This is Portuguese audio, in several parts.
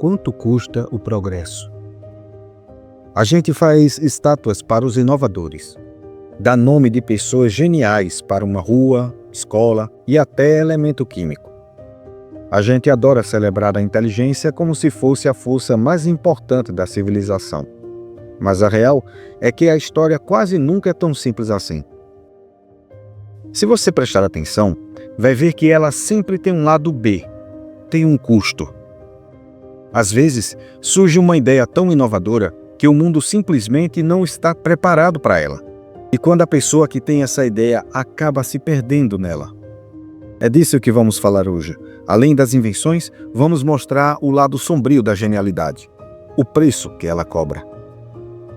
quanto custa o progresso. A gente faz estátuas para os inovadores, dá nome de pessoas geniais para uma rua, escola e até elemento químico. A gente adora celebrar a inteligência como se fosse a força mais importante da civilização. Mas a real é que a história quase nunca é tão simples assim. Se você prestar atenção, vai ver que ela sempre tem um lado B, tem um custo. Às vezes, surge uma ideia tão inovadora que o mundo simplesmente não está preparado para ela. E quando a pessoa que tem essa ideia acaba se perdendo nela. É disso que vamos falar hoje. Além das invenções, vamos mostrar o lado sombrio da genialidade, o preço que ela cobra.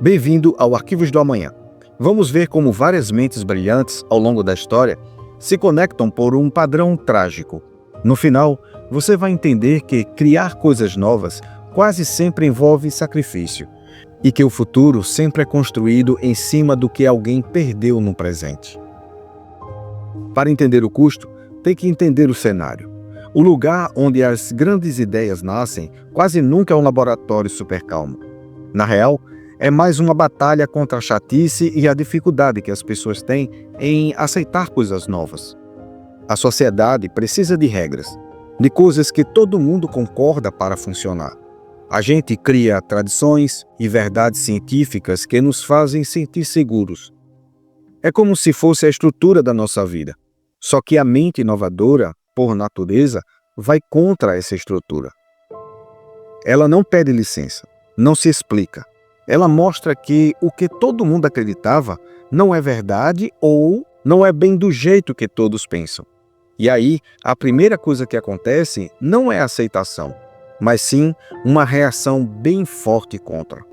Bem-vindo ao Arquivos do Amanhã. Vamos ver como várias mentes brilhantes ao longo da história se conectam por um padrão trágico. No final, você vai entender que criar coisas novas quase sempre envolve sacrifício e que o futuro sempre é construído em cima do que alguém perdeu no presente. Para entender o custo, tem que entender o cenário. O lugar onde as grandes ideias nascem quase nunca é um laboratório super calmo. Na real, é mais uma batalha contra a chatice e a dificuldade que as pessoas têm em aceitar coisas novas. A sociedade precisa de regras, de coisas que todo mundo concorda para funcionar. A gente cria tradições e verdades científicas que nos fazem sentir seguros. É como se fosse a estrutura da nossa vida. Só que a mente inovadora, por natureza, vai contra essa estrutura. Ela não pede licença, não se explica. Ela mostra que o que todo mundo acreditava não é verdade ou não é bem do jeito que todos pensam. E aí, a primeira coisa que acontece não é a aceitação, mas sim uma reação bem forte contra.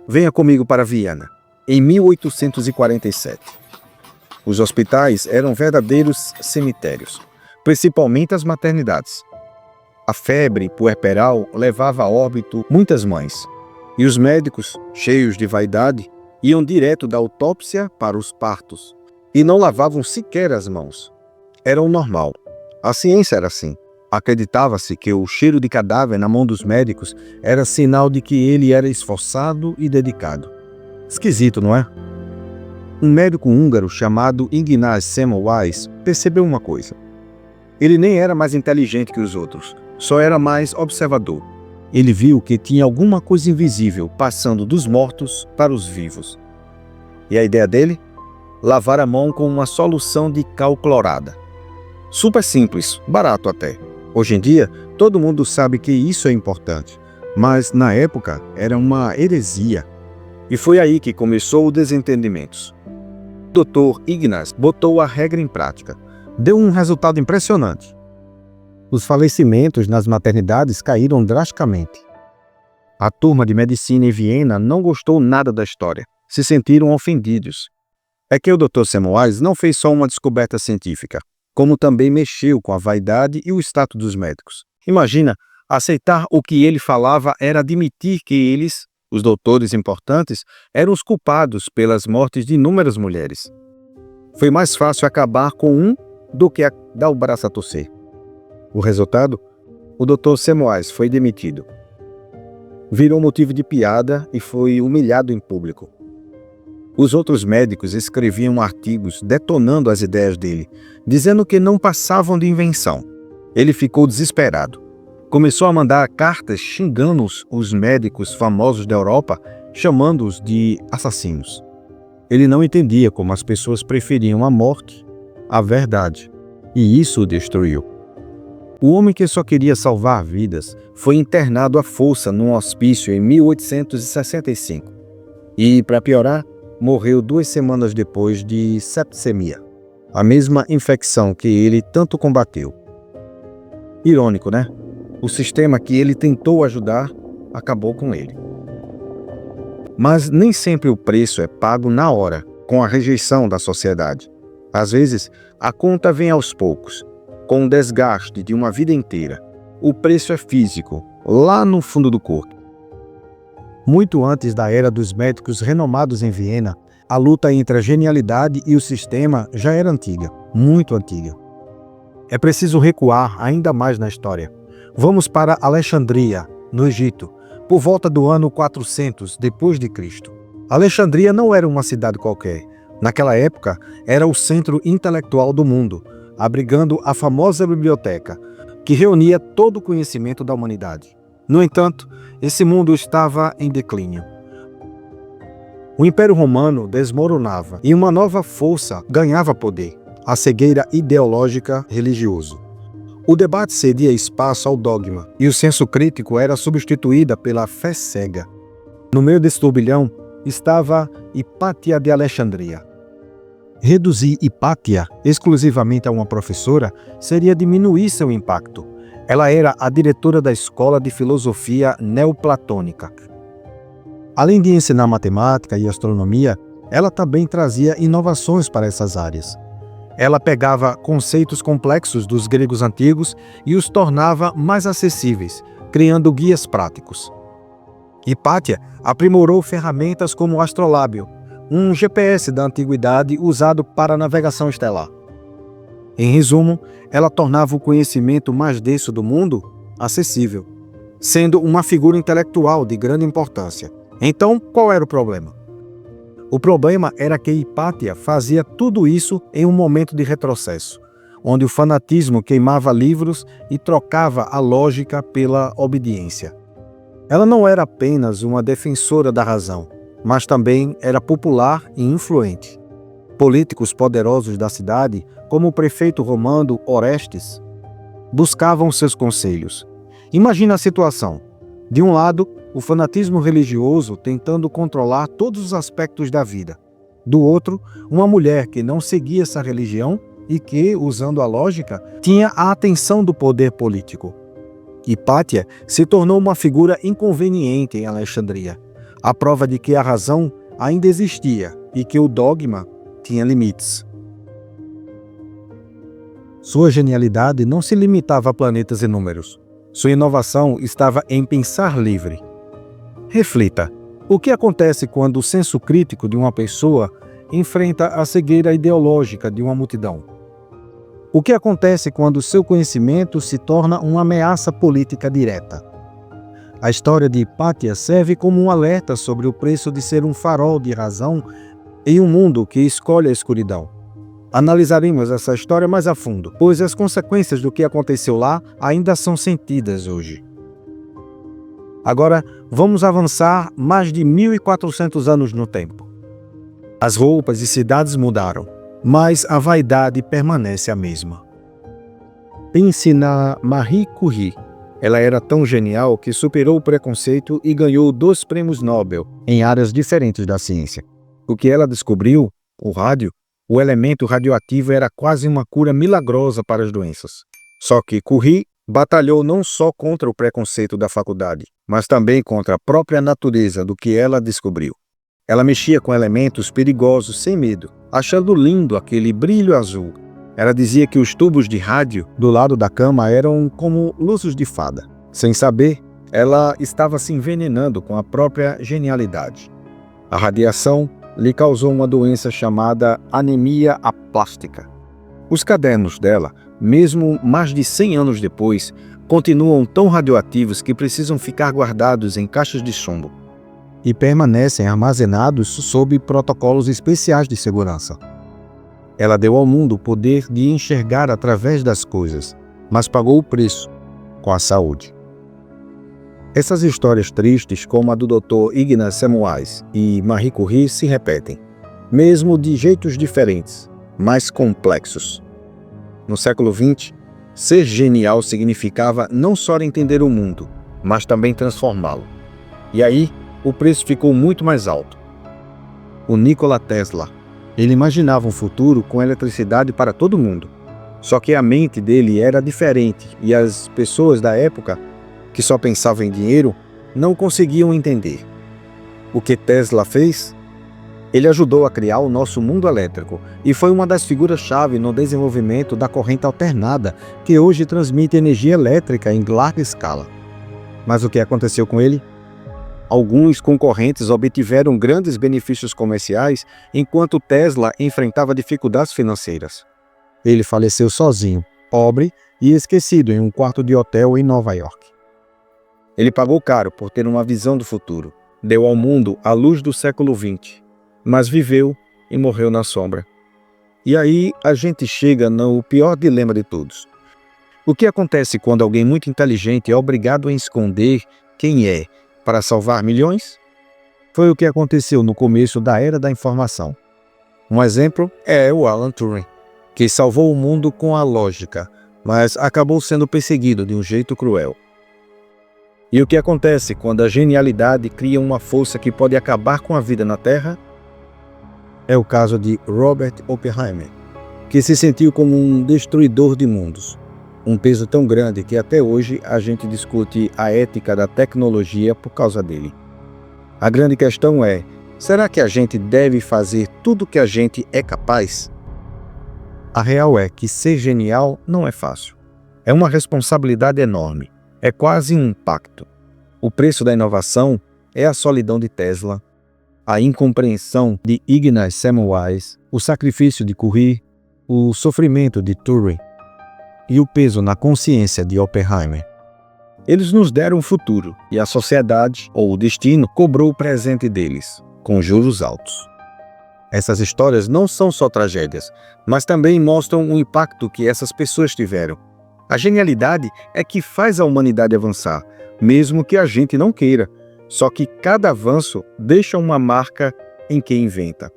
Venha comigo para Viena, em 1847. Os hospitais eram verdadeiros cemitérios, principalmente as maternidades. A febre puerperal levava a óbito muitas mães, e os médicos, cheios de vaidade, iam direto da autópsia para os partos, e não lavavam sequer as mãos. Era o normal. A ciência era assim. Acreditava-se que o cheiro de cadáver na mão dos médicos era sinal de que ele era esforçado e dedicado. Esquisito, não é? Um médico húngaro chamado Ignaz Semmelweis percebeu uma coisa. Ele nem era mais inteligente que os outros, só era mais observador. Ele viu que tinha alguma coisa invisível passando dos mortos para os vivos. E a ideia dele? Lavar a mão com uma solução de cal clorada. Super simples, barato até. Hoje em dia, todo mundo sabe que isso é importante, mas na época era uma heresia. E foi aí que começou o desentendimento. O Dr. Ignaz botou a regra em prática. Deu um resultado impressionante. Os falecimentos nas maternidades caíram drasticamente. A turma de medicina em Viena não gostou nada da história. Se sentiram ofendidos. É que o Dr. Semmelweis não fez só uma descoberta científica, como também mexeu com a vaidade e o status dos médicos. Imagina, aceitar o que ele falava era admitir que eles, os doutores importantes, eram os culpados pelas mortes de inúmeras mulheres. Foi mais fácil acabar com um do que dar o braço a torcer. O resultado? O Dr. Semmelweis foi demitido. Virou motivo de piada e foi humilhado em público. Os outros médicos escreviam artigos detonando as ideias dele, dizendo que não passavam de invenção. Ele ficou desesperado. Começou a mandar cartas xingando os médicos famosos da Europa, chamando-os de assassinos. Ele não entendia como as pessoas preferiam a morte à verdade, e isso o destruiu. O homem que só queria salvar vidas foi internado à força num hospício em 1865. E, para piorar, morreu 2 semanas depois de septicemia, a mesma infecção que ele tanto combateu. Irônico, né? O sistema que ele tentou ajudar acabou com ele. Mas nem sempre o preço é pago na hora, com a rejeição da sociedade. Às vezes, a conta vem aos poucos, com o desgaste de uma vida inteira. O preço é físico, lá no fundo do corpo. Muito antes da era dos médicos renomados em Viena, a luta entre a genialidade e o sistema já era antiga, muito antiga. É preciso recuar ainda mais na história. Vamos para Alexandria, no Egito, por volta do ano 400 depois de Cristo. Alexandria não era uma cidade qualquer. Naquela época, era o centro intelectual do mundo, abrigando a famosa biblioteca, que reunia todo o conhecimento da humanidade. No entanto, esse mundo estava em declínio. O Império Romano desmoronava e uma nova força ganhava poder: a cegueira ideológica religiosa. O debate cedia espaço ao dogma e o senso crítico era substituída pela fé cega. No meio desse turbilhão estava Hipátia de Alexandria. Reduzir Hipátia exclusivamente a uma professora seria diminuir seu impacto. Ela era a diretora da escola de filosofia neoplatônica. Além de ensinar matemática e astronomia, ela também trazia inovações para essas áreas. Ela pegava conceitos complexos dos gregos antigos e os tornava mais acessíveis, criando guias práticos. Hipátia aprimorou ferramentas como o astrolábio, um GPS da antiguidade usado para a navegação estelar. Em resumo, ela tornava o conhecimento mais denso do mundo acessível, sendo uma figura intelectual de grande importância. Então, qual era o problema? O problema era que Hipátia fazia tudo isso em um momento de retrocesso, onde o fanatismo queimava livros e trocava a lógica pela obediência. Ela não era apenas uma defensora da razão, mas também era popular e influente. Políticos poderosos da cidade, como o prefeito romano Orestes, buscavam seus conselhos. Imagina a situação. De um lado, o fanatismo religioso tentando controlar todos os aspectos da vida. Do outro, uma mulher que não seguia essa religião e que, usando a lógica, tinha a atenção do poder político. Hipátia se tornou uma figura inconveniente em Alexandria, a prova de que a razão ainda existia e que o dogma tinha limites. Sua genialidade não se limitava a planetas e números. Sua inovação estava em pensar livre. Reflita, o que acontece quando o senso crítico de uma pessoa enfrenta a cegueira ideológica de uma multidão? O que acontece quando seu conhecimento se torna uma ameaça política direta? A história de Hipátia serve como um alerta sobre o preço de ser um farol de razão em um mundo que escolhe a escuridão. Analisaremos essa história mais a fundo, pois as consequências do que aconteceu lá ainda são sentidas hoje. Agora, vamos avançar mais de 1400 anos no tempo. As roupas e cidades mudaram, mas a vaidade permanece a mesma. Pense na Marie Curie. Ela era tão genial que superou o preconceito e ganhou 2 prêmios Nobel em áreas diferentes da ciência. O que ela descobriu, o rádio, o elemento radioativo era quase uma cura milagrosa para as doenças. Só que Curie batalhou não só contra o preconceito da faculdade, mas também contra a própria natureza do que ela descobriu. Ela mexia com elementos perigosos sem medo, achando lindo aquele brilho azul. Ela dizia que os tubos de rádio do lado da cama eram como luzes de fada. Sem saber, ela estava se envenenando com a própria genialidade. A radiação lhe causou uma doença chamada anemia aplástica. Os cadernos dela, mesmo mais de 100 anos depois, continuam tão radioativos que precisam ficar guardados em caixas de chumbo e permanecem armazenados sob protocolos especiais de segurança. Ela deu ao mundo o poder de enxergar através das coisas, mas pagou o preço com a saúde. Essas histórias tristes, como a do Dr. Ignaz Semmelweis e Marie Curie, se repetem, mesmo de jeitos diferentes, mas complexos. No século XX, ser genial significava não só entender o mundo, mas também transformá-lo. E aí, o preço ficou muito mais alto. O Nikola Tesla, ele imaginava um futuro com eletricidade para todo mundo. Só que a mente dele era diferente e as pessoas da época, que só pensavam em dinheiro, não conseguiam entender. O que Tesla fez? Ele ajudou a criar o nosso mundo elétrico e foi uma das figuras-chave no desenvolvimento da corrente alternada, que hoje transmite energia elétrica em larga escala. Mas o que aconteceu com ele? Alguns concorrentes obtiveram grandes benefícios comerciais, enquanto Tesla enfrentava dificuldades financeiras. Ele faleceu sozinho, pobre e esquecido em um quarto de hotel em Nova York. Ele pagou caro por ter uma visão do futuro. Deu ao mundo a luz do século XX, mas viveu e morreu na sombra. E aí a gente chega no pior dilema de todos. O que acontece quando alguém muito inteligente é obrigado a esconder quem é para salvar milhões? Foi o que aconteceu no começo da era da informação. Um exemplo é o Alan Turing, que salvou o mundo com a lógica, mas acabou sendo perseguido de um jeito cruel. E o que acontece quando a genialidade cria uma força que pode acabar com a vida na Terra? É o caso de Robert Oppenheimer, que se sentiu como um destruidor de mundos. Um peso tão grande que até hoje a gente discute a ética da tecnologia por causa dele. A grande questão é, será que a gente deve fazer tudo o que a gente é capaz? A real é que ser genial não é fácil. É uma responsabilidade enorme. É quase um pacto. O preço da inovação é a solidão de Tesla, a incompreensão de Ignaz Semmelweis, o sacrifício de Curie, o sofrimento de Turing e o peso na consciência de Oppenheimer. Eles nos deram o futuro e a sociedade, ou o destino, cobrou o presente deles, com juros altos. Essas histórias não são só tragédias, mas também mostram o impacto que essas pessoas tiveram. A genialidade é que faz a humanidade avançar, mesmo que a gente não queira. Só que cada avanço deixa uma marca em quem inventa.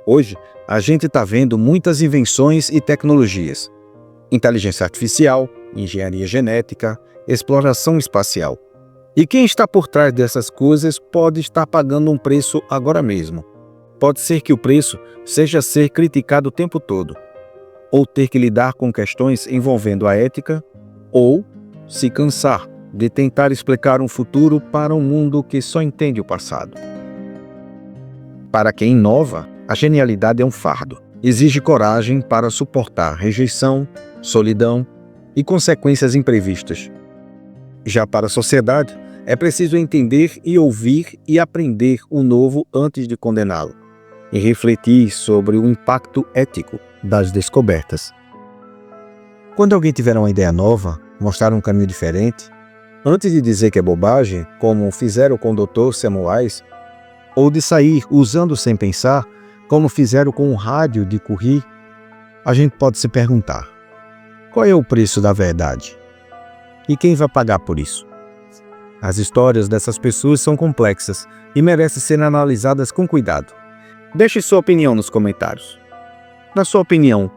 Hoje, a gente está vendo muitas invenções e tecnologias. Inteligência artificial, engenharia genética, exploração espacial. E quem está por trás dessas coisas pode estar pagando um preço agora mesmo. Pode ser que o preço seja ser criticado o tempo todo, ou ter que lidar com questões envolvendo a ética, ou se cansar de tentar explicar um futuro para um mundo que só entende o passado. Para quem inova, a genialidade é um fardo. Exige coragem para suportar rejeição, solidão e consequências imprevistas. Já para a sociedade, é preciso entender e ouvir e aprender o novo antes de condená-lo, e refletir sobre o impacto ético das descobertas. Quando alguém tiver uma ideia nova, mostrar um caminho diferente, antes de dizer que é bobagem, como fizeram com o Dr. Semmelweis, ou de sair usando sem pensar, como fizeram com o rádio de Curie, a gente pode se perguntar: qual é o preço da verdade? E quem vai pagar por isso? As histórias dessas pessoas são complexas e merecem ser analisadas com cuidado. Deixe sua opinião nos comentários. Na sua opinião,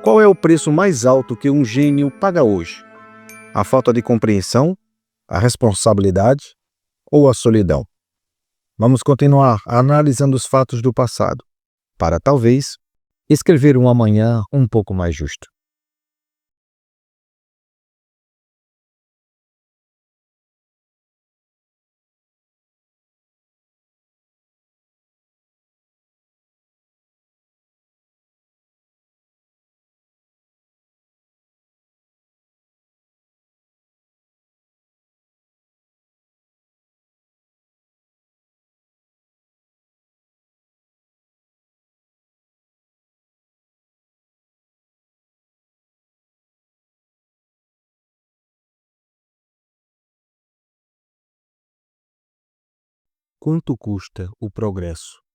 qual é o preço mais alto que um gênio paga hoje? A falta de compreensão, a responsabilidade ou a solidão? Vamos continuar analisando os fatos do passado, para talvez escrever um amanhã um pouco mais justo. Quanto custa o progresso?